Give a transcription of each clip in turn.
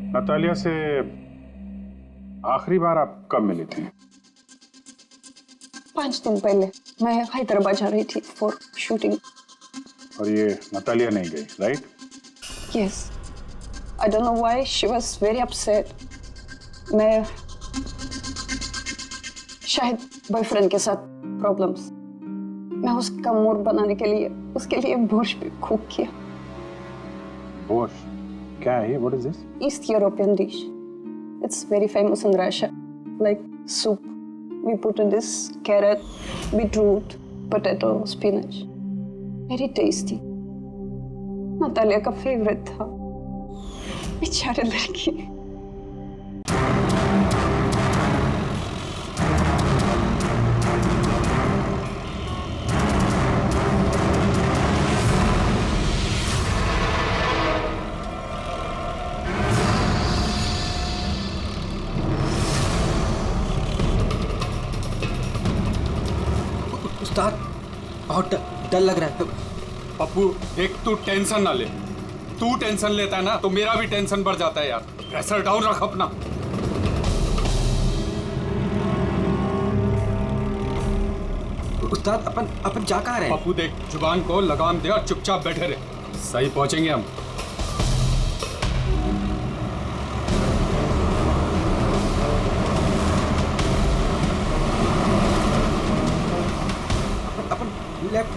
Natalia से आखिरी बार आप कब मिली थी? 5 दिन पहले मैं हैदराबाद जा रही थी फॉर शूटिंग। और ये नतालिया नहीं गई, right? Yes, I don't know why she was very upset. मैं शायद बॉयफ्रेंड के साथ प्रॉब्लम्स। मैं उसका मूड बनाने के लिए उसके लिए बोर्श भी कुक किया। बोर्श क्या है ये? What is this? East European dish. It's very famous in Russia. Like soup. We put in this carrot, beetroot, potato, spinach. Very tasty. Natalia का फेवरेट था। बेचारे लड़की। उस्ताद बहुत डर लग रहा है। पप्पू एक तू टेंशन ना ले। तू टेंशन लेता है ना तो मेरा भी टेंशन बढ़ जाता है यार। प्रेशर डाउन रख अपना। उस्ताद अपन जा कहाँ रहे हैं? पप्पू देख, जुबान को लगाम दे और चुपचाप बैठे रहे। सही पहुंचेंगे हम।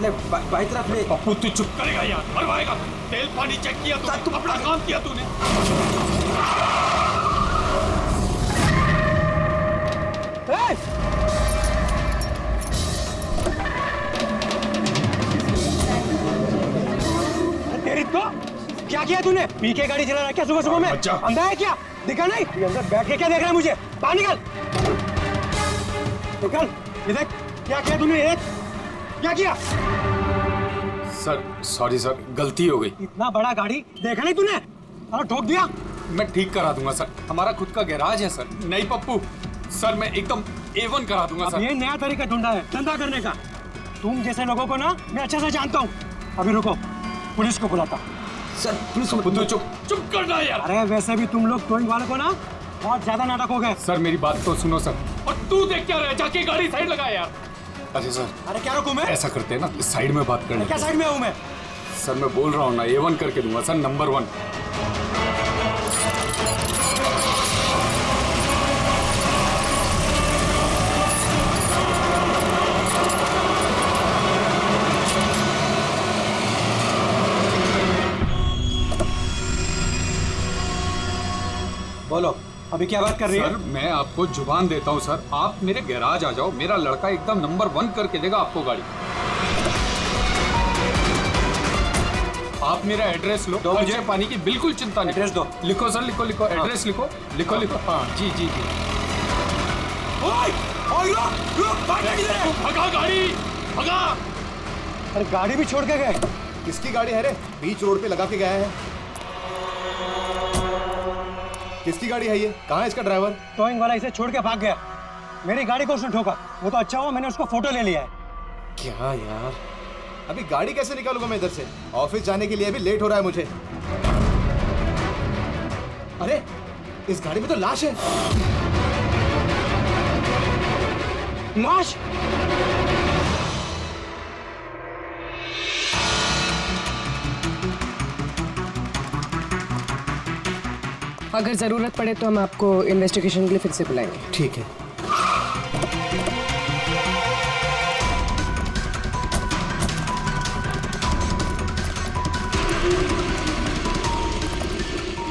लेफ्ट बाई तरफ ले। पप्पू तू चुप करेगा यार, मरवाएगा। तेल पानी चेक किया तू, अपना काम किया तूने। तेरी तो क्या किया तूने? पी के गाड़ी चला रहा है क्या सुबह सुबह में? अंधा है क्या? दिखा नहीं? ये अंदर बैठ के क्या देख रहा है मुझे? बाहर निकल। निकल। ये देख क्या किया तूने? क्या किया? सर सॉरी सर, गलती हो गई। इतना बड़ा गाड़ी देखा नहीं तूने? और ठोक दिया। मैं ठीक करा दूंगा सर, हमारा खुद का गैराज है सर। नहीं पप्पू सर, मैं एकदम A1 करा दूंगा सर। ये नया तरीका ढूंढा है धंधा करने का। तुम जैसे लोगों को ना मैं अच्छे से जानता हूँ। अभी रुको, पुलिस को बुलाता। सर पुलिस को तू चुप करना यार। अरे वैसे भी तुम लोग टोइंग वाले को ना बहुत ज्यादा नाटक हो गए। सर मेरी बात तो सुनो सर। और तू देख क्या रहा है? जाके गाड़ी साइड लगा यार। अरे सर, अरे क्या रुकूं मैं? ऐसा करते हैं ना, इस साइड में बात करने। क्या साइड में हूँ मैं? सर मैं बोल रहा हूँ ना, A1 करके दूंगा सर, नंबर 1। बोलो अभी क्या बात कर रही है? सर मैं आपको जुबान देता हूँ सर, आप मेरे गैराज आ जाओ, मेरा लड़का एकदम नंबर 1 करके देगा आपको गाड़ी। आप मेरा एड्रेस लो, खर्चे पानी की बिल्कुल चिंता नहीं। एड्रेस दो। लिखो सर, लिखो एड्रेस लिखो। हाँ जी जी जी। भगा गाड़ी, भगा। अरे गाड़ी भी छोड़ के गए। किसकी गाड़ी है रे? बीच रोड पे लगा के गया है। किसकी गाड़ी है ये? कहाँ है इसका ड्राइवर? टोइंग वाला इसे छोड़ के भाग गया। मेरी गाड़ी को उसने ठोका। वो तो अच्छा हुआ मैंने उसको फोटो ले लिया है। क्या यार, अभी गाड़ी कैसे निकालूंगा मैं इधर से? ऑफिस जाने के लिए अभी लेट हो रहा है मुझे। अरे इस गाड़ी में तो लाश है। लाश? अगर जरूरत पड़े तो हम आपको इन्वेस्टिगेशन के लिए फिर से बुलाएंगे। ठीक है।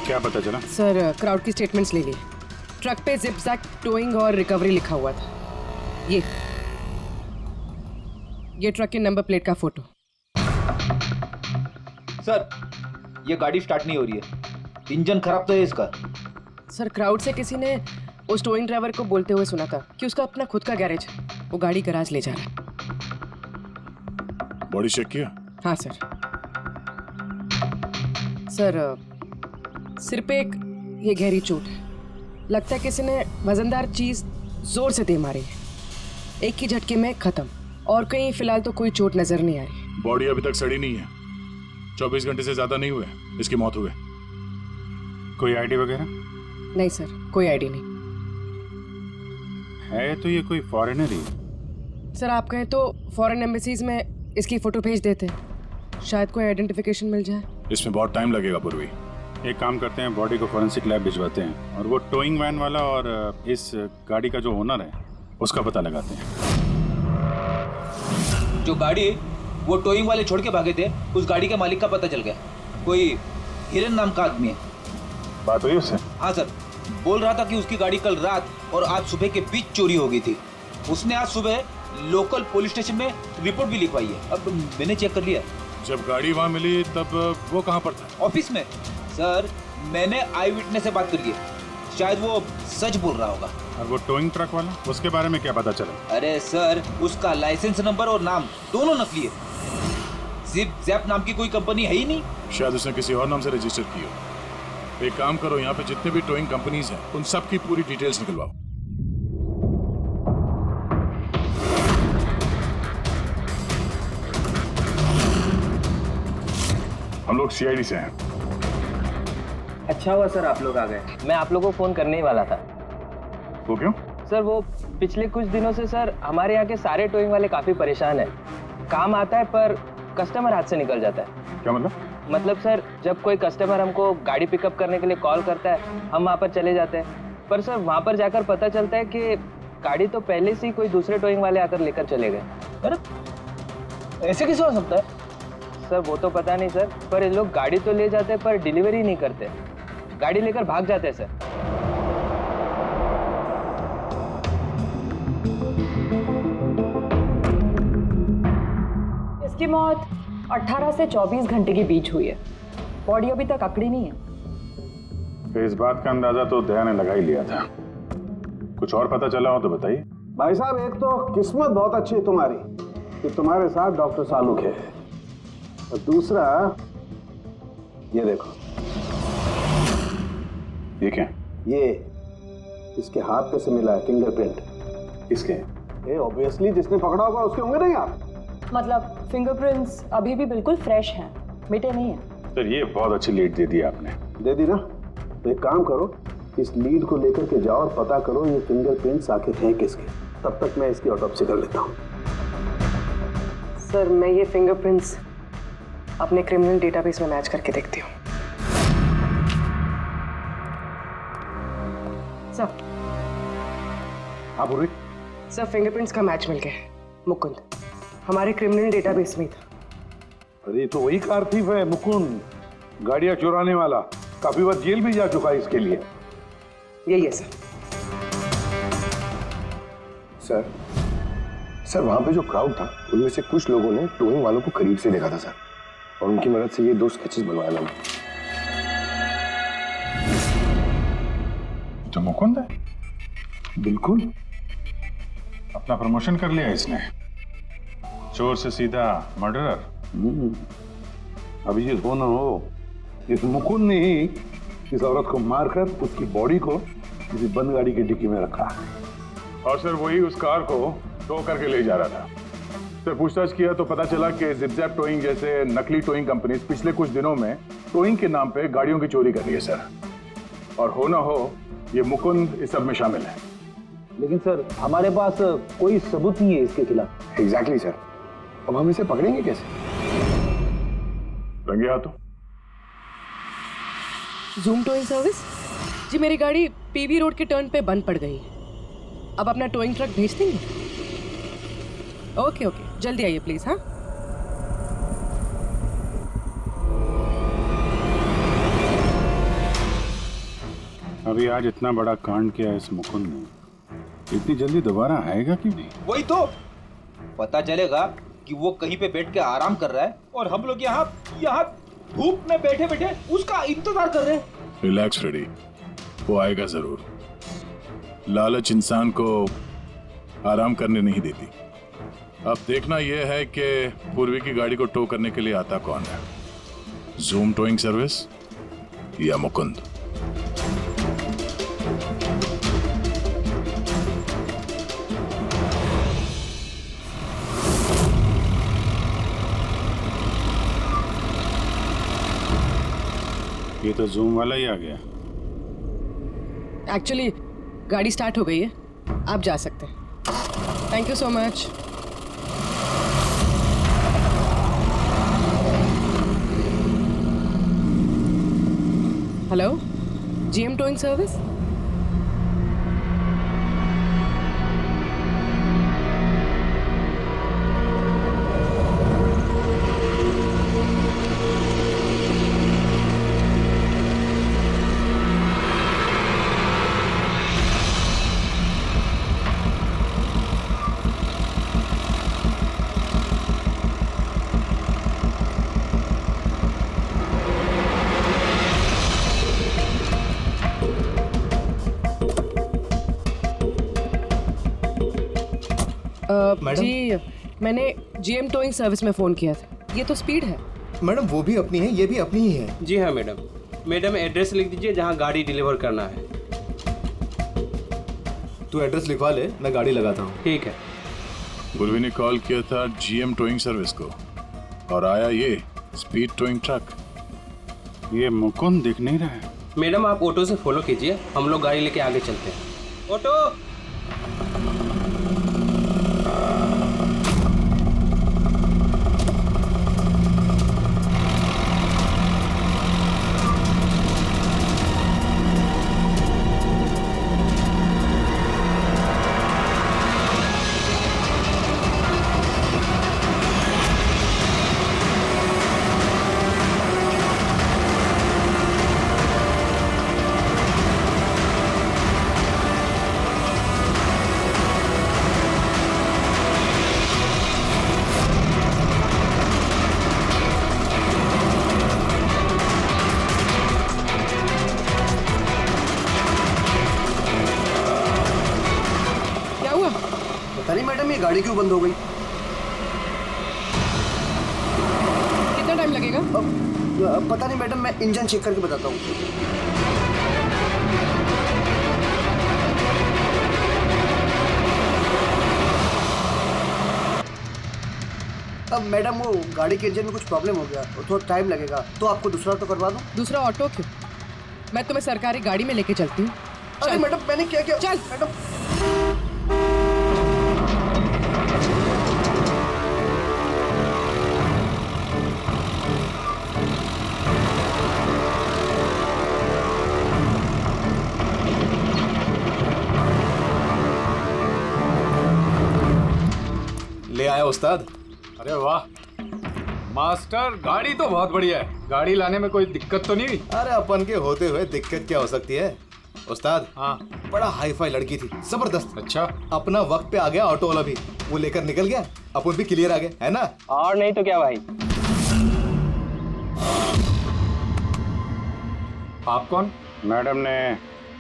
क्या पता चला? सर क्राउड की स्टेटमेंट्स ले लिए। ट्रक पे जिप जैक टोइंग और रिकवरी लिखा हुआ था। ये ट्रक के नंबर प्लेट का फोटो। सर ये गाड़ी स्टार्ट नहीं हो रही है, इंजन खराब तो है इसका। सर क्राउड से किसी ने उस टोइंग ड्राइवर को बोलते हुए सुना था कि उसका अपना खुद का गैरेज है, वो गाड़ी गैराज ले जा रहा है। बॉडी चेक किया? हाँ सर। सर सिर पे एक ये गहरी चोट है। लगता है किसी ने वजनदार चीज जोर से दे मारी है। एक ही झटके में खत्म। और कहीं फिलहाल तो कोई चोट नजर नहीं आ रही। बॉडी अभी तक सड़ी नहीं है। 24 घंटे से ज्यादा नहीं हुए इसकी मौत हुए। कोई आईडी वगैरह नहीं सर, कोई आईडी नहीं। है तो ये कोई फॉरेनर ही। सर आप कहें तो फॉरेन एम्बेसीज में इसकी फोटो भेज देते हैं, शायद कोई आइडेंटिफिकेशन मिल जाए। इसमें बहुत टाइम लगेगा पूर्वी। एक काम करते हैं, बॉडी को फॉरेंसिक लैब भिजवाते हैं और वो टोइंग वैन वाला और इस गाड़ी का जो ओनर है उसका पता लगाते हैं। जो गाड़ी वो टोइंग वाले छोड़ के भागे थे, उस गाड़ी के मालिक का पता चल गया। कोई हिरन नाम का आदमी है। बात हुई उससे? हाँ सर, बोल रहा था कि उसकी गाड़ी कल रात और आज सुबह के बीच चोरी हो गई थी। उसने आज सुबह लोकल पुलिस स्टेशन में रिपोर्ट भी लिखवाई है। अब मैंने चेक कर लिया। जब गाड़ी वहाँ मिली तब वो कहाँ पर था? ऑफिस में। सर मैंने आई विटनेस से बात करी है, शायद वो सच बोल रहा होगा। और वो टोइंग ट्रक वाला, उसके बारे में क्या पता चला? अरे सर, उसका लाइसेंस नंबर और नाम दोनों नकली है। जिप जैप नाम की कोई कंपनी है ही नहीं। शायद उसने किसी और नाम से रजिस्टर की हो। एक काम करो, यहाँ पे जितने भी टोइंग कंपनीज हैं उन सब की पूरी डिटेल्स निकलवाओ। हम लोग सीआईडी से हैं। अच्छा हुआ सर आप लोग आ गए, मैं आप लोगों को फोन करने ही वाला था। वो क्यों? सर वो पिछले कुछ दिनों से सर हमारे यहाँ के सारे टोइंग वाले काफी परेशान हैं। काम आता है पर कस्टमर हाथ से निकल जाता है। क्या मतलब? मतलब सर, जब कोई कस्टमर हमको गाड़ी पिकअप करने के लिए कॉल करता है, हम वहाँ पर चले जाते हैं, पर सर वहाँ पर जाकर पता चलता है कि गाड़ी तो पहले से ही कोई दूसरे टोइंग वाले आकर लेकर चले गए। अरे ऐसे कैसे हो सकता है? सर वो तो पता नहीं सर, पर ये लोग गाड़ी तो ले जाते हैं पर डिलीवरी नहीं करते, गाड़ी लेकर भाग जाते हैं सर। इसकी मौत 18 से 24 घंटे के बीच हुई है। बॉडी अभी तक अकड़ी नहीं है। तो इस बात का अंदाजा तो दया ने लगा ही लिया था। कुछ और पता चला हो तो बताइए। भाई साहब, एक तो किस्मत बहुत अच्छी है तुम्हारी कि तुम्हारे साथ डॉक्टर सालुक है, और दूसरा ये देखो। ये क्या? ये इसके हाथ पे से मिला है फिंगरप्रिंट। किसके? ये ऑब्वियसली जिसने पकड़ा होगा उसके होंगे नहीं आप? मतलब फिंगरप्रिंट्स अभी भी बिल्कुल फ्रेश हैं, मिटे नहीं हैं। सर ये बहुत अच्छी लीड दे दी आपने। दे दी ना? तो एक काम करो, इस लीड को लेकर के जाओ और पता करो ये फिंगरप्रिंट्स आखिर हैं किसके। तब तक मैं इसकी ऑटोप्सी कर लेता हूँ। सर मैं ये फिंगरप्रिंट्स अपने क्रिमिनल डेटाबेस में मैच करके देखती हूँ। सर हाँ पूर्वी। सर फिंगरप्रिंट्स का मैच मिल गया है। मुकुंद हमारे क्रिमिनल डेटाबेस में था। अरे तो वही कारतीफ है मुकुंद, गाड़ियां चुराने वाला। काफी बार जेल भी जा चुका है इसके लिए। यही है सर। सर वहां पे जो क्राउड था उनमें से कुछ लोगों ने टोइंग वालों को करीब से देखा था सर, और उनकी मदद से ये 2 स्केचेस बनवाया मैंने। तो मुकुंद है? बिल्कुल। अपना प्रमोशन कर लिया इसने, चोर से सीधा मर्डरर। अभी ये हो ना हो, इस मुकुंद ने ही इस औरत को मारकर उसकी बॉडी को किसी बंद गाड़ी की डिक्की में रखा। और सर वही उस कार को टो करके ले जा रहा था। सर पूछताछ किया तो पता चला कि जिप-जैप टोइंग जैसे नकली टोइंग कंपनीज पिछले कुछ दिनों में टोइंग के नाम पे गाड़ियों की चोरी कर रही है सर। और हो ना हो ये मुकुंद इस सब में शामिल है। लेकिन सर हमारे पास कोई सबूत नहीं है इसके खिलाफ। एग्जैक्टली सर, अब हम इसे पकड़ेंगे कैसे? रंगे हाथों। जूम टोइंग सर्विस जी, मेरी गाड़ी पीवी रोड के टर्न पे बंद पड़ गई है। अब अपना टोइंग ट्रक भेज देंगे? ओके ओके, जल्दी आइए प्लीज। हाँ अभी आज इतना बड़ा कांड किया इस मुकुंद ने, इतनी जल्दी दोबारा आएगा क्यों नहीं? वही तो पता चलेगा कि वो कहीं पे बैठ के आराम कर रहा है और हम लोग यहाँ धूप में बैठे बैठे उसका इंतजार कर रहे हैं। रिलैक्स फ्रेडी, वो आएगा जरूर। लालच इंसान को आराम करने नहीं देती। अब देखना यह है कि पूर्वी की गाड़ी को टो करने के लिए आता कौन है, जूम टोइंग सर्विस या मुकुंद। ये तो जूम वाला ही आ गया। एक्चुअली गाड़ी स्टार्ट हो गई है, आप जा सकते हैं। Thank you so much. Hello, GM towing service? Madam? जी, मैंने GM टोइंग सर्विस में फ़ोन किया था। ये तो स्पीड है। मैडम वो भी अपनी है, ये भी अपनी ही है। जी हाँ मैडम। मैडम एड्रेस लिख दीजिए जहाँ गाड़ी डिलीवर करना है। तू एड्रेस लिखवा ले, मैं गाड़ी लगाता हूँ। ठीक है। पूर्वी ने कॉल किया था GM टोइंग सर्विस को और आया ये स्पीड टोइंग ट्रक। ये मुकुंद दिख नहीं रहा है। मैडम आप ऑटो से फॉलो कीजिए, हम लोग गाड़ी लेके आगे चलते हैं। ऑटो। पता नहीं मैडम, ये गाड़ी क्यों बंद हो गई? कितना टाइम लगेगा? पता नहीं मैडम, मैं इंजन चेक करके बताता हूँ। अब मैडम वो गाड़ी के इंजन में कुछ प्रॉब्लम हो गया, थोड़ा टाइम लगेगा, तो आपको दूसरा ऑटो करवा दूँ? दूसरा ऑटो क्यों? मैं तुम्हें सरकारी गाड़ी में लेके चलती हूँ। अरे मैडम मैंने क्या किया? चल मैडम। ले आया उस्ताद। अरे वाह मास्टर, गाड़ी तो बहुत बढ़िया है। गाड़ी लाने में कोई दिक्कत तो नहीं हुई? अरे अपन के होते हुए दिक्कत क्या हो सकती है उस्ताद? हाँ, बड़ा हाई फाई लड़की थी, जबरदस्त। अच्छा, अपना वक्त पे आ गया ऑटो वाला भी, वो लेकर निकल गया, अपन भी क्लियर आ गए, है ना? और नहीं तो क्या भाई। आप कौन? मैडम ने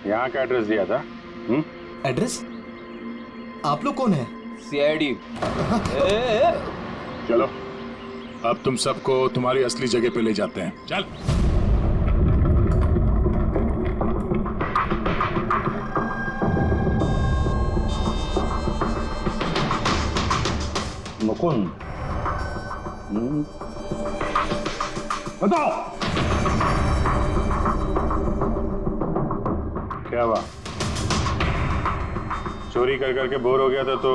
यहाँ का एड्रेस दिया था। एड्रेस? आप लोग कौन है? CID। चलो अब तुम सबको तुम्हारी असली जगह पे ले जाते हैं। चल। मुकुंद, बताओ क्या हुआ? चोरी कर करके बोर हो गया था तो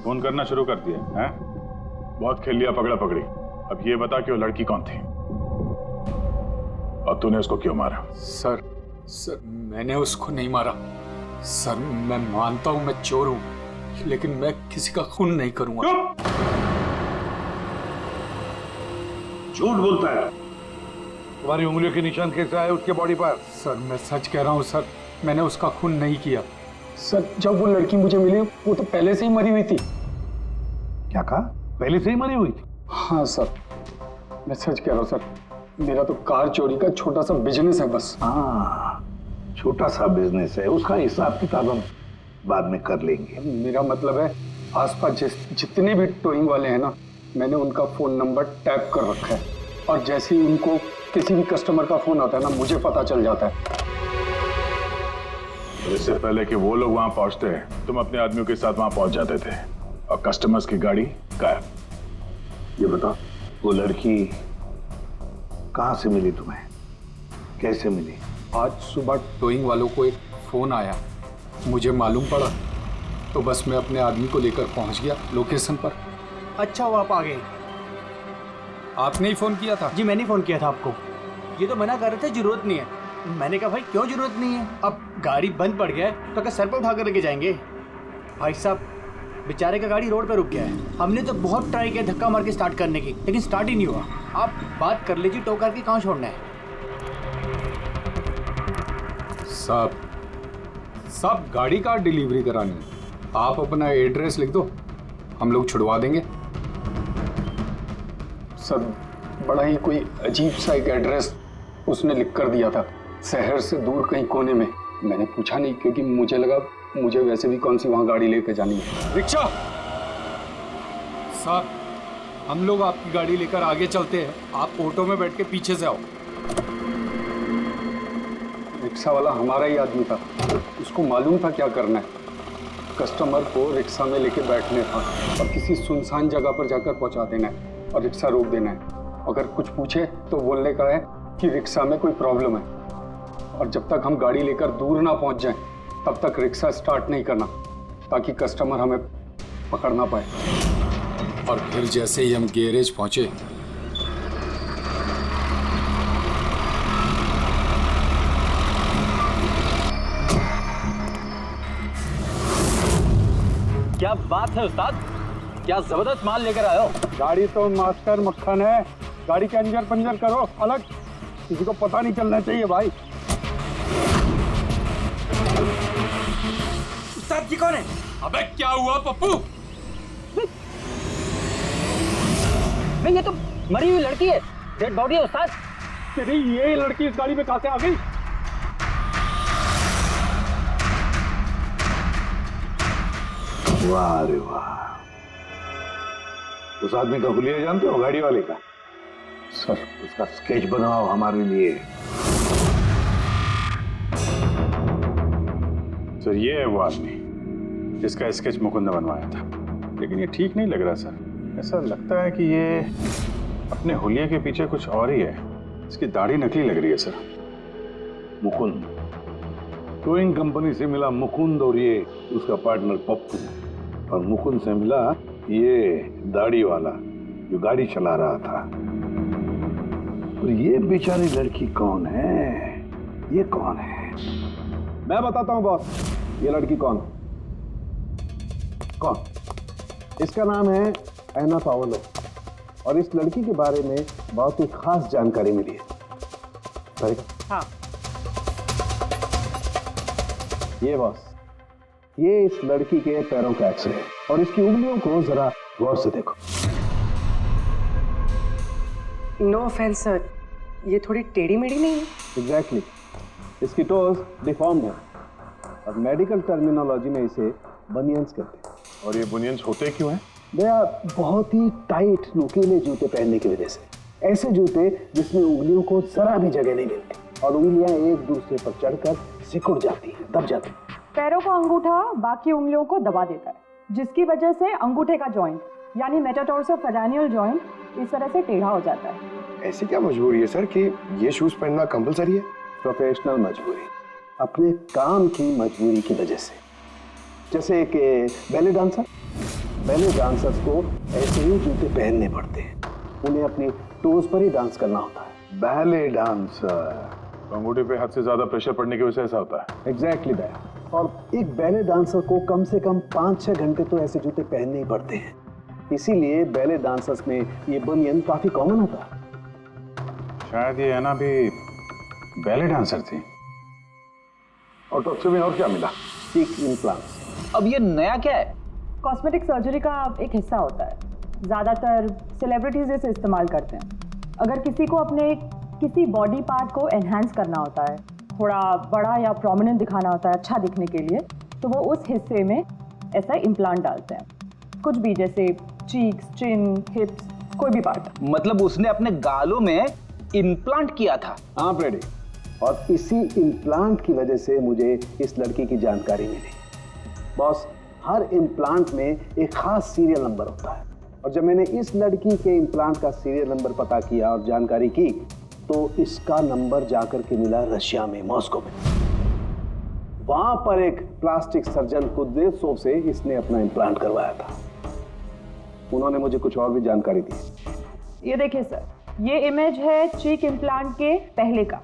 फोन करना शुरू कर दिया है? बहुत खेल लिया पकड़ा पकड़ी। अब ये बता कि वो लड़की कौन थी और तूने उसको क्यों मारा? सर मैंने उसको नहीं मारा। सर मैं मानता हूं मैं चोर हूं, लेकिन मैं किसी का खून नहीं करूंगा। झूठ बोलता है। तुम्हारी उंगलियों के निशान कैसे आए उसके बॉडी पर? सर मैं सच कह रहा हूं सर, मैंने उसका खून नहीं किया। सर जब वो लड़की मुझे मिली वो तो पहले से ही मरी हुई थी। क्या कहा? पहले से ही मरी हुई थी? हाँ सर, मैं सच कह रहा हूँ सर। मेरा तो कार चोरी का छोटा सा बिजनेस है बस। हाँ, छोटा सा बिजनेस है, उसका हिसाब किताब हम बाद में कर लेंगे। मेरा मतलब है आसपास जितने भी टोइंग वाले हैं ना, मैंने उनका फोन नंबर टैप कर रखा है और जैसे ही उनको किसी भी कस्टमर का फोन आता है ना, मुझे पता चल जाता है। इससे पहले कि वो लोग वहां पहुंचते तुम अपने आदमियों के साथ वहां पहुंच जाते थे और कस्टमर्स की गाड़ी गायब। ये बताओ, वो लड़की कहाँ से मिली तुम्हें? कैसे मिली? आज सुबह टोइंग वालों को एक फ़ोन आया, मुझे मालूम पड़ा, तो बस मैं अपने आदमी को लेकर पहुंच गया लोकेशन पर। अच्छा वो आप आ गए। आपने ही फ़ोन किया था? जी मैंने फ़ोन किया था आपको। ये तो मना कर रहे थे ज़रूरत नहीं है। मैंने कहा भाई क्यों ज़रूरत नहीं है, अब गाड़ी बंद पड़ गया है तो क्या सर पर उठा कर लेके जाएंगे? भाई साहब बेचारे का गाड़ी रोड पे रुक गया है। हमने तो बहुत ट्राई किया धक्का मार के स्टार्ट करने की, लेकिन स्टार्ट ही नहीं हुआ। आप बात कर लीजिए, टो करके कहाँ छोड़ना है? साहब गाड़ी का डिलीवरी करानी है। आप अपना एड्रेस लिख दो, हम लोग छुड़वा देंगे। सर बड़ा ही कोई अजीब सा एक एड्रेस उसने लिख कर दिया था, शहर से दूर कहीं कोने में। मैंने पूछा नहीं क्योंकि मुझे लगा मुझे वैसे भी कौन सी वहाँ गाड़ी लेकर जानी है। रिक्शा साहब, हम लोग आपकी गाड़ी लेकर आगे चलते हैं, आप ऑटो में बैठ के पीछे से आओ। रिक्शा वाला हमारा ही आदमी था, उसको मालूम था क्या करना है। कस्टमर को रिक्शा में लेके बैठने था और किसी सुनसान जगह पर जाकर पहुंचा देना है और रिक्शा रोक देना है। अगर कुछ पूछे तो बोलने का है कि रिक्शा में कोई प्रॉब्लम है, और जब तक हम गाड़ी लेकर दूर ना पहुंच जाएं तब तक रिक्शा स्टार्ट नहीं करना, ताकि कस्टमर हमें पकड़ ना पाए। और फिर जैसे ही हम गैरेज पहुंचे, क्या बात है उस्ताद, क्या जबरदस्त माल लेकर आए हो। गाड़ी तो मास्टर मक्खन है, गाड़ी के अंजर पंजर करो अलग, किसी को पता नहीं चलना चाहिए भाई। उस्ताद जी कौन है? अबे क्या हुआ पप्पू? नहीं, ये तो मरी हुई लड़की है, डेड बॉडी है उस्ताद। तेरी ये लड़की इस गाड़ी में कहां से आ गई? वाह रे वाह, उस आदमी का हुलिया जानते हो, गाड़ी वाले का? सर उसका स्केच बनाओ हमारे लिए। सर ये है वो आदमी जिसका स्केच मुकुंद ने बनवाया था, लेकिन ये ठीक नहीं लग रहा सर। ऐसा लगता है कि ये अपने हुलिया के पीछे कुछ और ही है। इसकी दाढ़ी नकली लग रही है सर। मुकुंद, टोइंग कंपनी से मिला मुकुंद और ये उसका पार्टनर पप्पू, और मुकुंद से मिला ये दाढ़ी वाला जो गाड़ी चला रहा था। और ये बेचारी लड़की कौन है? ये कौन है? मैं बताता हूँ बॉस, ये लड़की कौन? इसका नाम है एना पाओलो, और इस लड़की के बारे में बहुत ही खास जानकारी मिली है। हाँ। ये बॉस, ये इस लड़की के पैरों का एक्सरे है, और इसकी उंगलियों को जरा गौर से देखो। नो ऑफेंस सर, ये थोड़ी टेढ़ी मेढ़ी नहीं है? एग्जैक्टली, इसकी टोज डिफॉर्म्ड है, और मेडिकल टर्मिनोलॉजी में इसे बनियंस कहते हैं। और ये बुनियंस होते क्यों हैं? भैया बहुत ही टाइट नुकीले जूते पहनने की वजह से, ऐसे जूते जिसमें उंगलियों को जरा भी जगह नहीं मिलती और उंगलियां एक दूसरे पर चढ़कर सिकुड़ जाती हैं, दब जाती हैं। पैरों का अंगूठा बाकी उंगलियों को दबा देता है, जिसकी वजह से अंगूठे का जॉइंट यानी मेटाटार्सोफेरेनियल जॉइंट इस तरह से टेढ़ा हो जाता है। ऐसी क्या मजबूरी है सर कि ये शूज पहनना कंपलसरी है? प्रोफेशनल मजबूरी, अपने काम की मजबूरी की वजह से। जैसे एक बैले डांसर्स को ऐसे ही जूते पहनने पड़ते हैं, उन्हें अपनी टोज पर ही डांस करना होता है। बैले डांसर, अंगूठे पे हद से ज्यादा प्रेशर पड़ने की वजह से ऐसा होता है। एग्जैक्टली भैया, और एक बैले डांसर को कम से कम 5-6 घंटे तो ऐसे जूते पहनने ही पड़ते हैं, इसीलिए बैले डांसर्स में ये बनियन काफी कॉमन होता है। शायद ये एना भी बैले डांसर थी। और टॉक्सी में और क्या मिला? चीक इम्प्लांट्स। अब ये नया क्या है? कॉस्मेटिक सर्जरी का एक हिस्सा होता है, ज़्यादातर सेलिब्रिटीज इसे इस्तेमाल करते हैं। अगर किसी को अपने किसी बॉडी पार्ट को एनहांस करना होता है, थोड़ा बड़ा या प्रोमिनेंट दिखाना होता है अच्छा दिखने के लिए, तो वो उस हिस्से में ऐसा इम्प्लांट डालते हैं। कुछ भी, जैसे चीक्स, चिन, हिप्स, कोई भी पार्ट। मतलब उसने अपने गालों में इम्प्लांट किया था? हाँ फ्रेडी, और इसी इम्प्लांट की वजह से मुझे इस लड़की की जानकारी मिली। बॉस, हर इम्प्लांट में एक खास सीरियल नंबर होता है, और जब मैंने इस लड़की के इम्प्लांट का सीरियल नंबर पता किया और जानकारी की, तो इसका नंबर जाकर के मिला रशिया में, मॉस्को में। वहां पर एक प्लास्टिक सर्जन कुद्रेसोव से इसने अपना इम्प्लांट करवाया था। उन्होंने मुझे कुछ और भी जानकारी दी। ये देखिए सर, ये इमेज है चीक इम्प्लांट के पहले का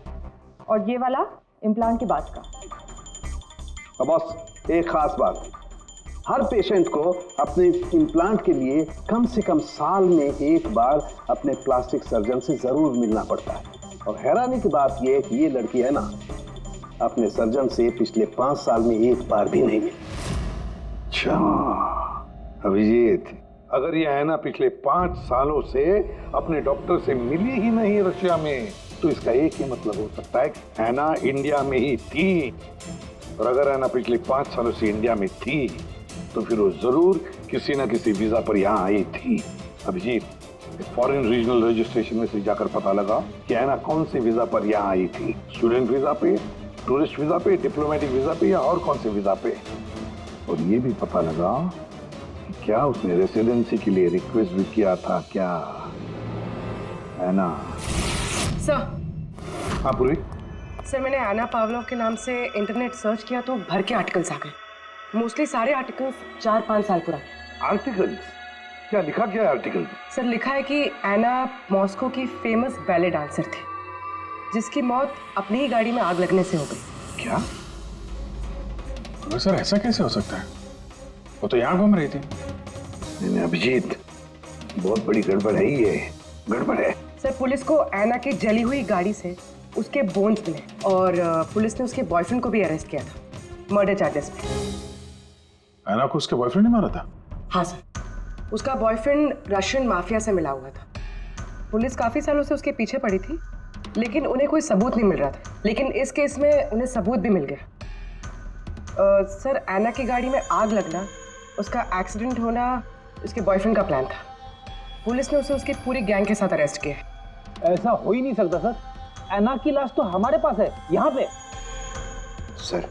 और ये वाला इम्प्लांट के बाद का। अब बॉस एक खास बात, हर पेशेंट को अपने इम्प्लांट के लिए कम से कम साल में एक बार अपने प्लास्टिक सर्जन से जरूर मिलना पड़ता है। और हैरानी की बात यह है कि ये लड़की है ना, अपने सर्जन से पिछले 5 साल में एक बार भी नहीं मिली। अच्छा अभिजीत, अगर ये है ना पिछले 5 सालों से अपने डॉक्टर से मिली ही नहीं रशिया में, तो इसका एक ही मतलब हो सकता है कि हैना इंडिया में ही थी। और अगर हैना पिछले 5 सालों से इंडिया में थी तो फिर वो जरूर किसी ना किसी वीजा पर यहाँ आई थी। अभिजीत, फॉरेन रीजनल रजिस्ट्रेशन में से जाकर पता लगा कि हैना कौन से वीजा पर यहाँ आई थी, स्टूडेंट वीजा पे, टूरिस्ट वीजा पे, डिप्लोमेटिक वीजा पे या और कौन से वीजा पे। और ये भी पता लगा कि क्या उसने रेसिडेंसी के लिए रिक्वेस्ट भी किया था क्या, है ना? सर। हाँ पूरी। सर, मैंने आना पावलोव के नाम से इंटरनेट सर्च किया तो भर के आर्टिकल्स आ गए। मोस्टली सारे आर्टिकल्स 4-5 साल पुराने। आर्टिकल्स? क्या लिखा क्या है आर्टिकल? सर, लिखा है कि एना मॉस्को की फेमस बैले डांसर थी जिसकी मौत अपनी ही गाड़ी में आग लगने से हो गई। क्या? सर ऐसा कैसे हो सकता है? वो तो यहाँ घूम रही थी। नहीं अभिजीत, बहुत बड़ी गड़बड़ है ये, गड़बड़ है। सर, पुलिस को एना की जली हुई गाड़ी से उसके बोन्स मिले और पुलिस ने उसके बॉयफ्रेंड को भी अरेस्ट किया था मर्डर चार्जेस पे। एना को उसके बॉयफ्रेंड ने मारा था? हाँ सर, उसका बॉयफ्रेंड रशियन माफिया से मिला हुआ था। पुलिस काफी सालों से उसके पीछे पड़ी थी लेकिन उन्हें कोई सबूत नहीं मिल रहा था, लेकिन इस केस में उन्हें सबूत भी मिल गया। सर, एना की गाड़ी में आग लगना, उसका एक्सीडेंट होना उसके बॉयफ्रेंड का प्लान था। पुलिस ने उसे उसकी पूरी गैंग के साथ अरेस्ट किया। ऐसा हो ही नहीं सकता सर, एना की लाश तो हमारे पास है यहाँ पे। सर,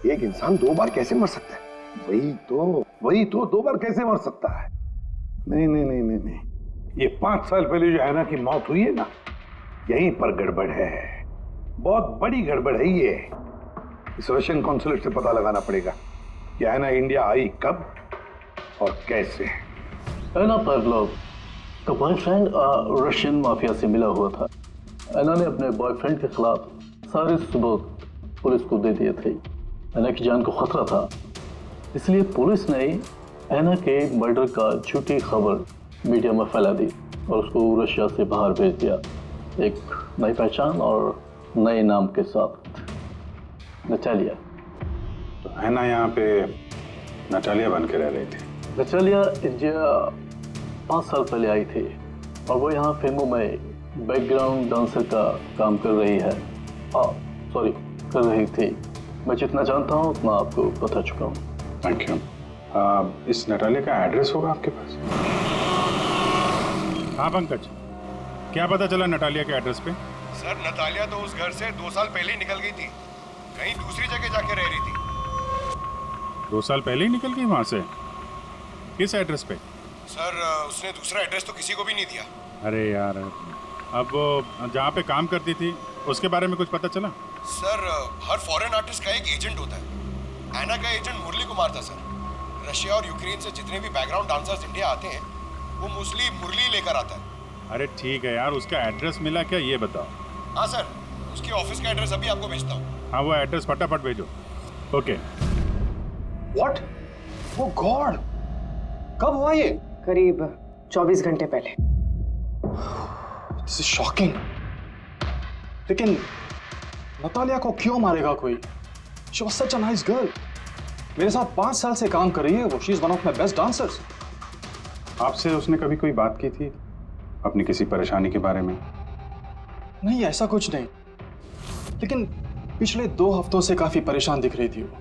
एक इंसान 2 बार कैसे मर सकता है? वही तो 2 बार कैसे मर सकता है? नहीं, ये 5 साल पहले जो हैना की मौत हुई है ना, यहीं पर गड़बड़ है, बहुत बड़ी गड़बड़ है ये। इस रशियन कॉन्सुलेट से पता लगाना पड़ेगा कि हैना इंडिया आई कब और कैसे। एना पावलोव का बॉयफ्रेंड रशियन माफिया से मिला हुआ था। एना ने अपने बॉयफ्रेंड के खिलाफ सारे सबूत पुलिस को दे दिए थे। एना की जान को खतरा था, इसलिए पुलिस ने एना के मर्डर का झूठी खबर मीडिया में फैला दी और उसको रशिया से बाहर भेज दिया, एक नई पहचान और नए नाम के साथ, नटालिया। तो हैना यहाँ पे नटालिया बन के रह रही थी? नटालिया इंडिया 5 साल पहले आई थी और वो यहाँ फिल्मों में बैकग्राउंड डांसर का काम कर रही है। कर रही थी। मैं जितना जानता हूँ उतना आपको बता चुका हूँ। Thank you. इस नटालिया का एड्रेस होगा आपके पास? हाँ पंकज, क्या पता चला नटालिया के एड्रेस पे? सर, नतालिया तो उस घर से 2 साल पहले ही निकल गई थी, कहीं दूसरी जगह जाके रह रही थी। 2 साल पहले ही निकल गई वहां से? किस एड्रेस पे? सर, उसने दूसरा एड्रेस तो किसी को भी नहीं दिया। अरे यार, अब वो जहाँ पे काम करती थी उसके बारे में कुछ पता चला? सर, हर फॉरेन आर्टिस्ट का एक एजेंट होता है। एना का एजेंट मुरली कुमार था सर। रशिया और यूक्रेन से जितने भी बैकग्राउंड डांसर्स इंडिया आते हैं वो मोस्टली मुरली लेकर आता है। अरे ठीक है यार, उसका एड्रेस मिला क्या ये बताओ? हाँ सर, उसके ऑफिस का एड्रेस अभी आपको भेजता हूँ। हाँ, वो एड्रेस फटाफट भेजो। ओके। व्हाट? ओह गॉड, कब हुआ ये? करीब 24 घंटे पहले। This is shocking. लेकिन नतालिया को क्यों मारेगा कोई? She was such a nice girl. मेरे साथ 5 साल से काम कर रही है वो। She is one of my best dancers. आपसे उसने कभी कोई बात की थी अपनी किसी परेशानी के बारे में? नहीं, ऐसा कुछ नहीं, लेकिन पिछले 2 हफ्तों से काफी परेशान दिख रही थी वो।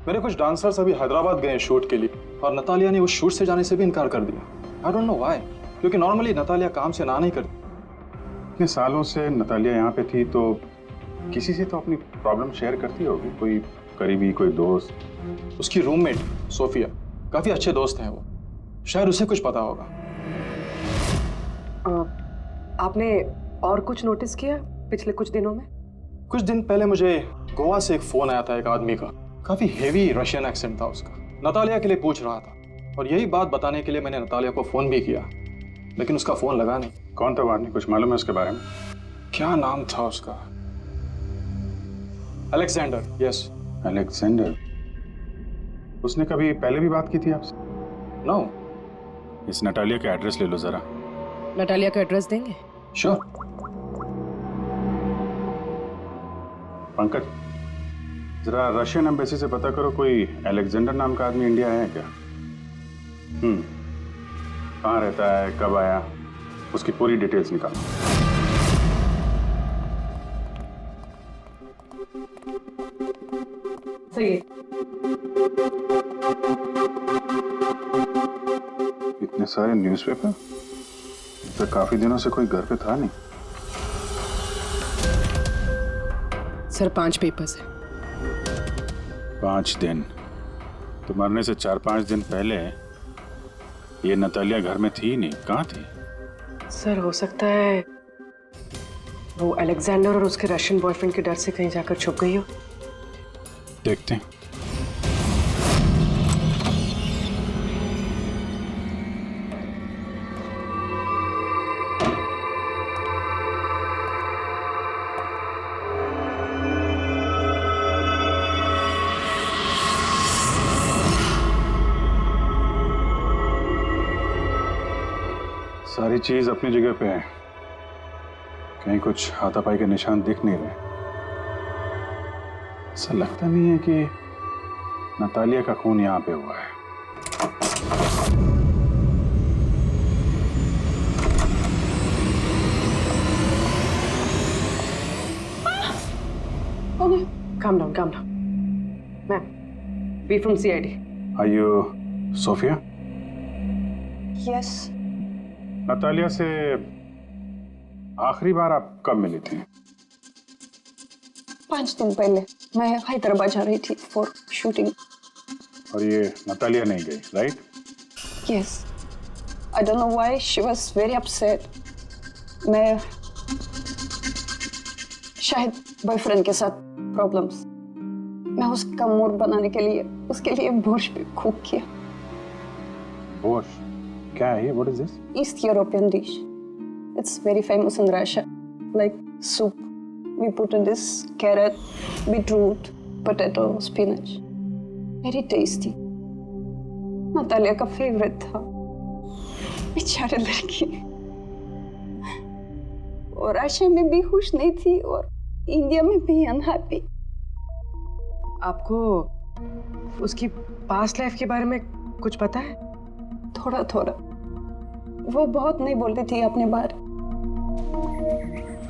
मेरे कुछ डांसर्स अभी हैदराबाद गए शूट के लिए और नतालिया ने उस शूट से जाने से भी इनकार कर दिया। आई डोंट नो व्हाई, क्योंकि नॉर्मली नतालिया काम से ना नहीं करती। इतने सालों से नतालिया यहाँ पे थी तो किसी से तो अपनी प्रॉब्लम शेयर करती होगी, कोई करीबी, कोई दोस्त? उसकी रूममेट सोफिया, काफी अच्छे दोस्त हैं वो, शायद उसे कुछ पता होगा। आपने और कुछ नोटिस किया पिछले कुछ दिनों में? कुछ दिन पहले मुझे गोवा से एक फ़ोन आया था एक आदमी का, काफ़ी हेवी रशियन एक्सेंट था उसका। नतालिया के लिए पूछ रहा था और यही बात बताने के लिए मैंने नतालिया को फ़ोन भी किया, लेकिन उसका फ़ोन लगा नहीं। कौन था वो आदमी, कुछ मालूम है उसके बारे में? क्या नाम था उसका? अलेक्जेंडर। Yes, Alexander. उसने कभी पहले भी बात की थी आपसे? नो। इस नटालिया का एड्रेस ले लो जरा। नटालिया का एड्रेस देंगे? श्योर। पंकज, जरा रशियन एम्बेसी से पता करो कोई अलेक्जेंडर नाम का आदमी इंडिया है क्या? कहाँ रहता है, कब आया, उसकी पूरी डिटेल्स निकालो। सही है। इतने सारे न्यूज़पेपर, तो काफी दिनों से कोई घर पे था नहीं। सर 5 पेपर्स है। 5 दिन? तो मरने से 4-5 दिन पहले ये नतालिया घर में थी नहीं, कहाँ थी? सर हो सकता है वो अलेक्जेंडर और उसके रशियन बॉयफ्रेंड के डर से कहीं जाकर छुप गई हो। देखते हैं। सारी चीज अपनी जगह पे है, कहीं कुछ हाथापाई के निशान दिख नहीं रहे। ऐसा लगता नहीं है कि नतालिया का खून यहाँ पे हुआ है। Calm down, calm down. Ma'am, we from CID. Are you Sophia? Yes. Natalia से आखिरी बार आप कब मिली थी? 5 दिन पहले मैं हैदराबाद जा रही थी फॉर शूटिंग। और ये नतालिया नहीं गई, right? Yes. I don't know why she was very upset. मैं शायद बॉयफ्रेंड के साथ प्रॉब्लम्स। मैं उसका मूड बनाने के लिए उसके लिए बोर्श पे कुक किया। बोर्श? क्या है ये? What is this? East European dish. It's very famous in Russia. Like soup. We put in this carrot, beetroot, potato, spinach. Very tasty. Natalia का फेवरेट था। बेचारी लड़की। और रशिया में भी खुश नहीं थी और इंडिया में भी अनहैप्पी। आपको उसकी पास्ट लाइफ के बारे में कुछ पता है? थोड़ा थोड़ा। वो बहुत नहीं बोलती थी अपने बारे।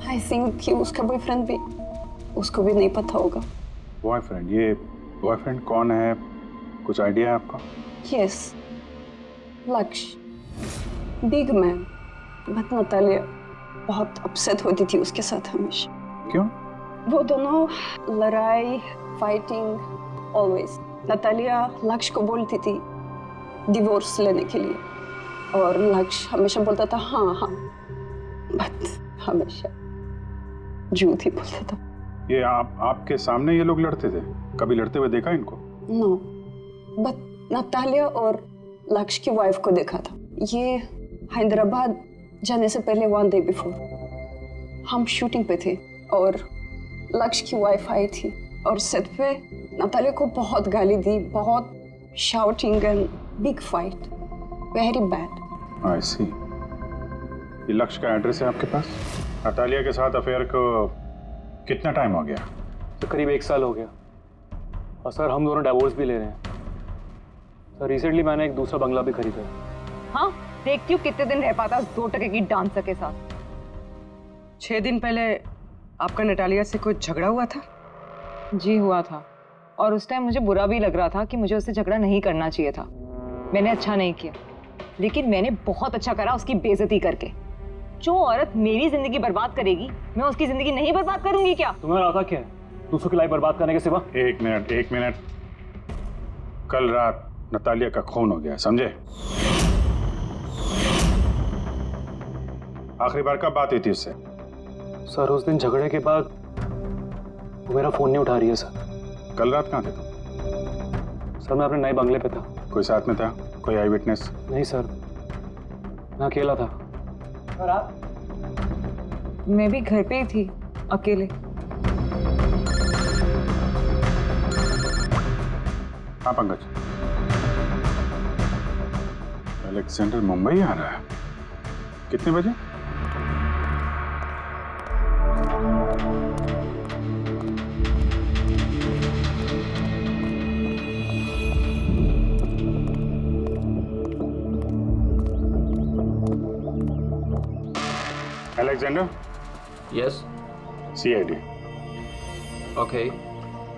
आई थिंक कि उसका बॉयफ्रेंड भी उसको भी नहीं पता होगा। बॉयफ्रेंड? ये बॉयफ्रेंड कौन है, कुछ आइडिया है आपका? यस, लक्ष्य, बिग मैन। बट नतालिया बहुत अपसेट होती थी उसके साथ हमेशा। क्यों? वो दोनों लड़ाई, फाइटिंग, ऑलवेज। नतालिया लक्ष्य को बोलती थी डिवोर्स लेने के लिए और लक्ष्य हमेशा बोलता था हाँ हाँ, बट हमेशा झूठ ही बोलता था। ये आपके सामने ये लोग लड़ते थे? कभी लड़ते हुए देखा इनको? नो, बट नतालिया और लक्ष्य की वाइफ को देखा था। ये हैदराबाद जाने से पहले 1 डे बिफोर हम शूटिंग पे थे और लक्ष्य की वाइफ आई थी और सेट पे नतालिया को बहुत गाली दी, बहुत shouting and big fight, very bad. I see. ये लक्ष्य का एड्रेस है आपके पास? नतालिया के साथ अफेयर को कितना टाइम हो गया? तो करीब 1 साल हो गया और सर हम दोनों डिवोर्स भी ले रहे हैं। सर रिसेंटली मैंने एक दूसरा बंगला भी खरीदा है। हाँ, देखती हूँ कितने दिन रह पाता 2 टके की डांसर के साथ। 6 दिन पहले आपका नटालिया से कोई झगड़ा हुआ था? जी हुआ था और उस टाइम मुझे बुरा भी लग रहा था कि मुझे उससे झगड़ा नहीं करना चाहिए था। मैंने अच्छा नहीं किया, लेकिन मैंने बहुत अच्छा करा उसकी बेइज्जती करके। जो औरत मेरी जिंदगी बर्बाद करेगी, मैं उसकी जिंदगी नहीं बर्बाद करूंगी क्या? तुम्हें आता क्या है दूसरों की लाइफ बर्बाद करने के सिवा? एक मिनट। कल रात नतालिया का खून हो गया, समझे? आखिरी बार कब बात हुई थी उससे? सर उस दिन झगड़े के बाद वो मेरा फ़ोन नहीं उठा रही है सर। कल रात कहाँ थे तुम? सर मैं अपने नए बंगले पे था। कोई साथ में था? कोई आई विटनेस? नहीं सर, मैं अकेला था। और आप? मैं भी घर पे ही थी, अकेले। हाँ पंकज, अलेक्जेंडर मुंबई आ रहा है। कितने बजे? Alexander? Yes. CID. Okay.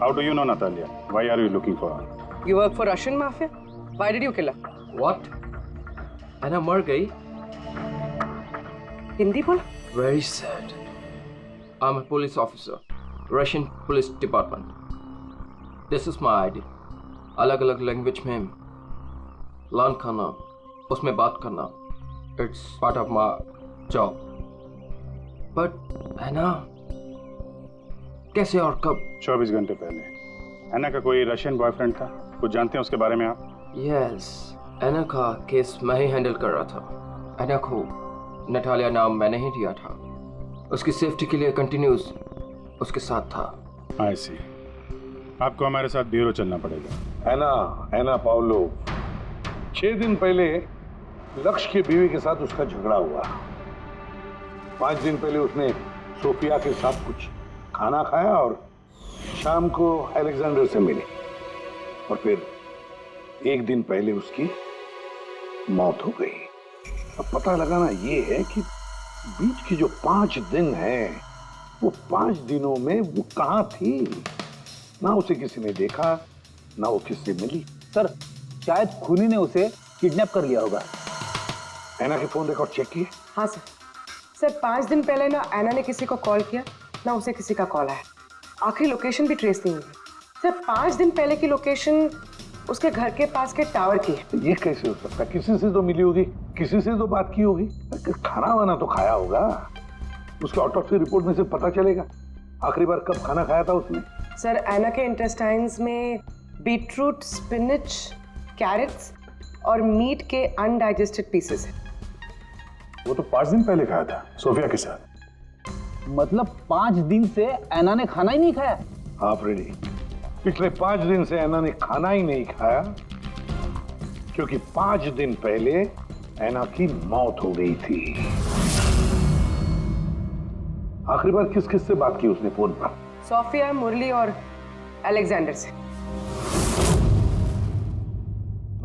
How do you know Natalia? Why are you looking for her? You work for Russian mafia? Why did you kill her? What? Anna मर गई? हिंदी बोला? Very sad. I'm a police officer, Russian Police Department. This is my ID. अलग-अलग language में learn करना, उसमें बात करना, it's part of my job. But Anna, कैसे और कब? 24 घंटे पहले एना का कोई रशियन बॉयफ्रेंड था। कुछ जानते हैं उसके बारे में आप? Yes. एना का केस मैं ही हैंडल कर रहा था। एना को नटालिया नाम मैंने ही दिया था। उसकी सेफ्टी के लिए कंटिन्यूस उसके साथ था। I see. आपको हमारे साथ ब्यूरो चलना पड़ेगा। एना पाउलो, 6 दिन पहले लक्ष्य की बीवी के साथ उसका झगड़ा हुआ। 5 दिन पहले उसने सोफिया के साथ कुछ खाना खाया और शाम को अलेक्जेंडर से मिली, और फिर 1 दिन पहले उसकी मौत हो गई। अब पता लगाना ये है कि बीच के जो 5 दिन हैं, वो 5 दिनों में वो कहाँ थी। ना उसे किसी ने देखा, ना वो किससे मिली। सर शायद खूनी ने उसे किडनैप कर लिया होगा। एना के फोन रिकॉर्ड चेक किए? हाँ सर। सर 5 दिन पहले ना एना ने किसी को कॉल किया, ना उसे किसी का कॉल आया। आखिरी लोकेशन भी ट्रेस नहीं हुई। सर 5 दिन पहले की लोकेशन उसके घर के पास के टावर की है। ये कैसे हो सकता? किसी से तो मिली होगी, किसी से तो बात की होगी, खाना वाना तो खाया होगा। उसके ऑटोप्सी रिपोर्ट में से पता चलेगा आखिरी बार कब खाना खाया था उसने। सर एना के इंटेस्टाइन्स में बीटरूट, स्पिनच, कैरेट्स और मीट के अनडाइजेस्टेड पीसेस है। वो तो 5 दिन पहले खाया था सोफिया के साथ। मतलब 5 दिन से एना ने खाना ही नहीं खाया? आप रेडी? पिछले 5 दिन से एना ने खाना ही नहीं खाया, क्योंकि 5 दिन पहले एना की मौत हो गई थी। आखिरी बार किस किस से बात की उसने फोन पर? सोफिया, मुरली और अलेक्जेंडर से।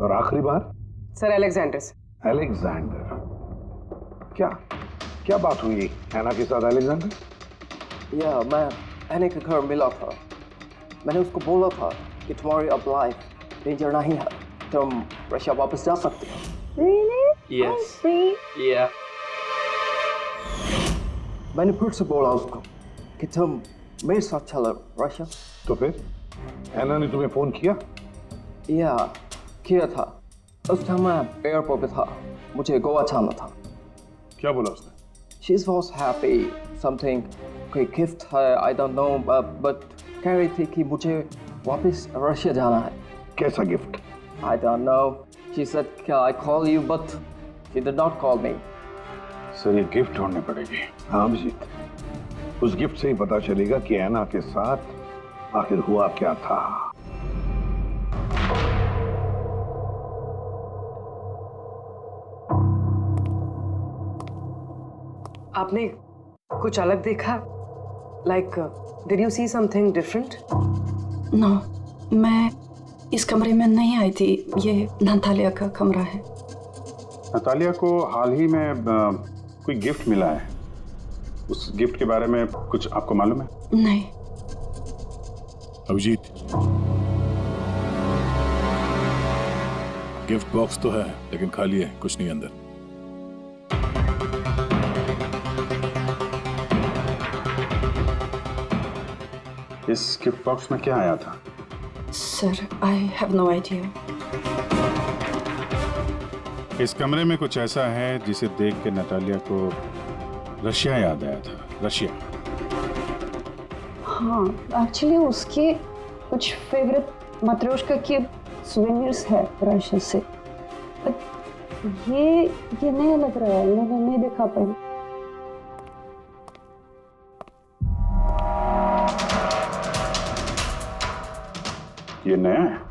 और आखिरी बार? सर अलेक्जेंडर से। अलेक्जेंडर? क्या बात हुई एना के साथ अलेक्जेंडर? या मैं एना के घर मिला था। मैंने उसको बोला था कि तुम्हारी अब लाइफ डेंजर नहीं है, तुम रशिया वापस जा सकते हो। Really? Yes. Oh, sweet. Yeah. मैंने फिर से बोला उसको कि तुम मेरे साथ चलो रशिया। तो फिर एना ने तुम्हें फोन किया? या किया था। उस टाइम मैं एयरपोर्ट पे था, मुझे गोवा जाना था। क्या बोला उसने? She was happy, something कोई गिफ्ट है, I don't know, but कह रही थी कि मुझे वापस रशिया जाना है। कैसा gift? I don't know. She said, "Can I call you?" But she did not call me. Sir ये गिफ्ट ढूंढनी पड़ेगी। हाँ अभिजीत, उस गिफ्ट से ही पता चलेगा कि एना के साथ आखिर हुआ क्या था। आपने कुछ अलग देखा? Like did you see something different? No, मैं इस कमरे में नहीं आई थी। ये नतालिया का कमरा है। नतालिया को हाल ही में कोई गिफ्ट मिला है। उस गिफ्ट के बारे में कुछ आपको मालूम है? नहीं। अभिजीत, गिफ्ट बॉक्स तो है लेकिन खाली है, कुछ नहीं अंदर। इस गिफ्ट बॉक्स में क्या आया था? Sir I have no idea. इस कमरे में कुछ ऐसा है जिसे देख के नतालिया को रशिया याद आया था। रशिया। हाँ, हाँ, एक्चुअली उसके कुछ फेवरेट मात्रोश्का के सोवेनिर्स है रशिया से। बट ये नया लग रहा है, मैंने नहीं देखा पहले। ये नया है?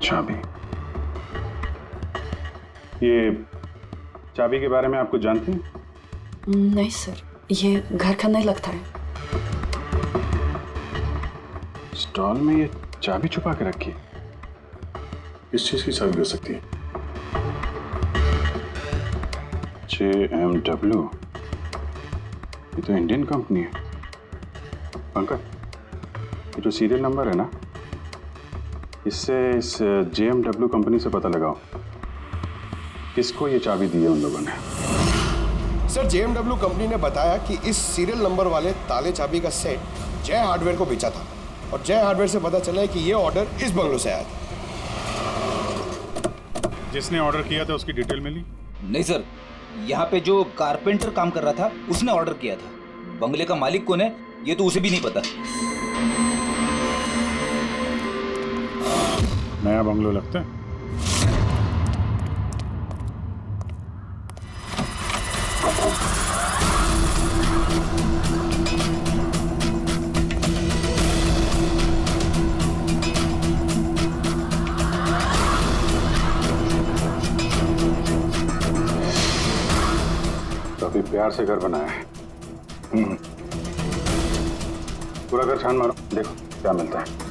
चाबी। ये चाबी के बारे में आपको जानते हैं? नहीं सर, ये घर का नहीं लगता है। स्टॉल में ये चाबी छुपा के रखी है। किस चीज की चाबी हो सकती है? JMW, ये तो इंडियन कंपनी है। पंकज, ये जो सीरियल नंबर है ना, इससे इस JMW कंपनी से पता लगाओ किसको ये चाबी दी है उन लोगों ने। सर, JMW कंपनी ने बताया कि इस सीरियल नंबर वाले ताले चाबी का सेट जय हार्डवेयर को बेचा था और जय हार्डवेयर से पता चला है कि ये ऑर्डर इस बंगलों से आया था। जिसने ऑर्डर किया था उसकी डिटेल मिली? नहीं सर, यहाँ पे जो कारपेंटर काम कर रहा था उसने ऑर्डर किया था। बंगले का मालिक कौन है ये तो उसे भी नहीं पता। नया बंगलो लगता है। काफी प्यार से घर बनाया है। पूरा घर छान मारो, देखो क्या मिलता है।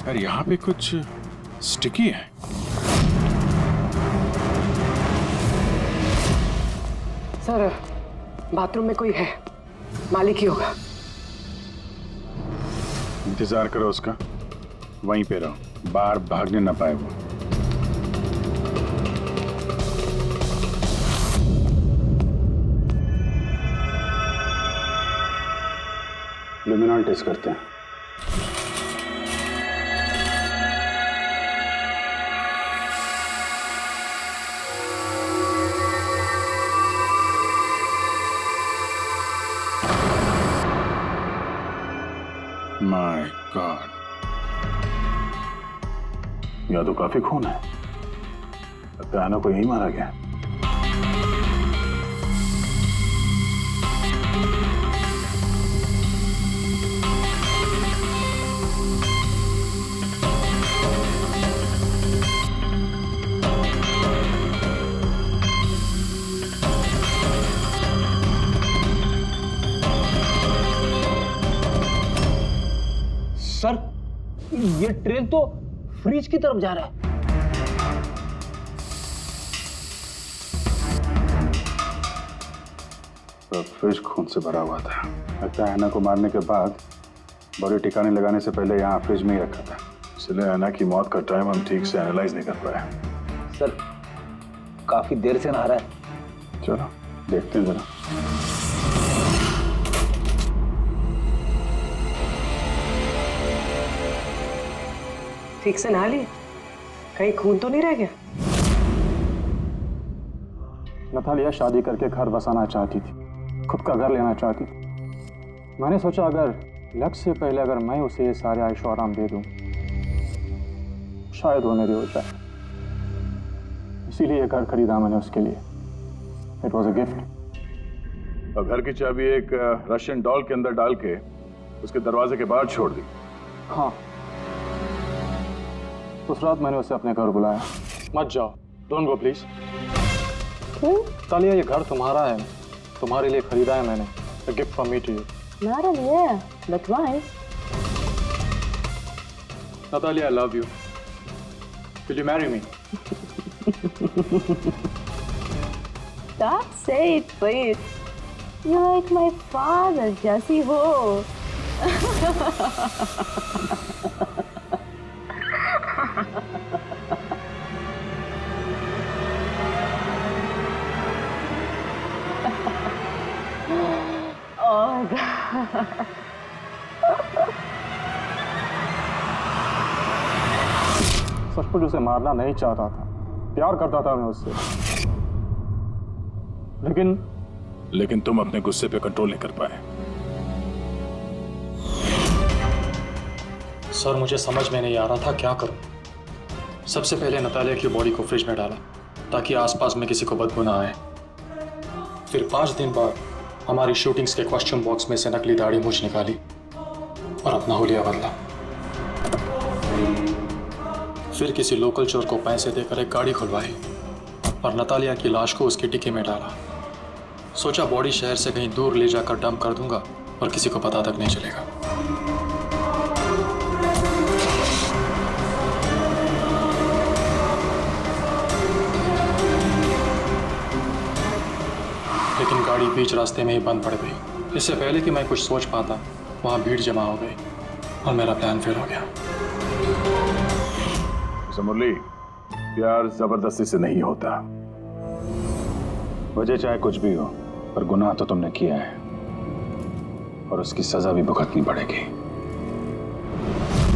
यार यहाँ पे कुछ स्टिकी है। सर, बाथरूम में कोई है, मालिक ही होगा। इंतजार करो उसका, वहीं पे रहो, बाहर भागने ना पाए वो। लुमिनॉल टेस्ट करते हैं। माय गॉड, यह तो काफी खून है। लगता है आना को यही मारा गया। सर, ये ट्रेन तो फ्रिज की तरफ जा रहा है। तो फ्रिज खून से भरा हुआ था। लगता है ऐना को मारने के बाद बॉडी ठिकाने लगाने से पहले यहाँ फ्रिज में ही रखा था, इसलिए ऐना की मौत का टाइम हम ठीक से एनालाइज नहीं कर पाए। सर, काफी देर से नहा रहा है। चलो देखते हैं जरा। ठीक से नहा लिए? कहीं खून तो नहीं रह गया? नतालिया शादी करके घर बसाना चाहती थी, खुद का घर लेना चाहती थी। मैंने सोचा अगर लक्ष्य से पहले अगर मैं उसे ये सारे आयशो आराम दे दूं, शायद वो मेरी हो जाए। इसीलिए ये घर खरीदा मैंने उसके लिए। It was a gift. और घर की चाबी एक रशियन डॉल के अंदर डाल के उसके दरवाजे के बाहर छोड़ दी। हाँ, उस रात मैंने उसे अपने घर बुलाया। मत जाओ, डोंट गो प्लीज। तालिया, ये घर तुम्हारा है, तुम्हारे लिए खरीदा है मैंने। A gift from me to you. Not only, yeah, but why? Natalia, I love you. Will you marry me? Don't say it, please. You're like my father, जैसी हो. Oh God. सचमुच उसे मारना नहीं चाहता था, प्यार करता था मैं उससे, लेकिन तुम अपने गुस्से पे कंट्रोल नहीं कर पाए। सर मुझे समझ में नहीं आ रहा था क्या करूं। सबसे पहले नतालिया की बॉडी को फ्रिज में डाला ताकि आसपास में किसी को बदबू ना आए। फिर 5 दिन बाद हमारी शूटिंग्स के कॉस्ट्यूम बॉक्स में से नकली दाढ़ी मूंछ निकाली और अपना हुलिया बदला। फिर किसी लोकल चोर को पैसे देकर एक गाड़ी खुलवाई और नतालिया की लाश को उसकी डिक्की में डाला। सोचा बॉडी शहर से कहीं दूर ले जाकर डंप कर दूंगा और किसी को पता तक नहीं चलेगा। लेकिन गाड़ी बीच रास्ते में ही बंद पड़ गई। इससे पहले कि मैं कुछ सोच पाता वहां भीड़ जमा हो गई और मेरा प्लान फेल हो गया। मुरली, प्यार जबरदस्ती से नहीं होता। वजह चाहे कुछ भी हो, पर गुनाह तो तुमने किया है और उसकी सजा भी भुगतनी पड़ेगी।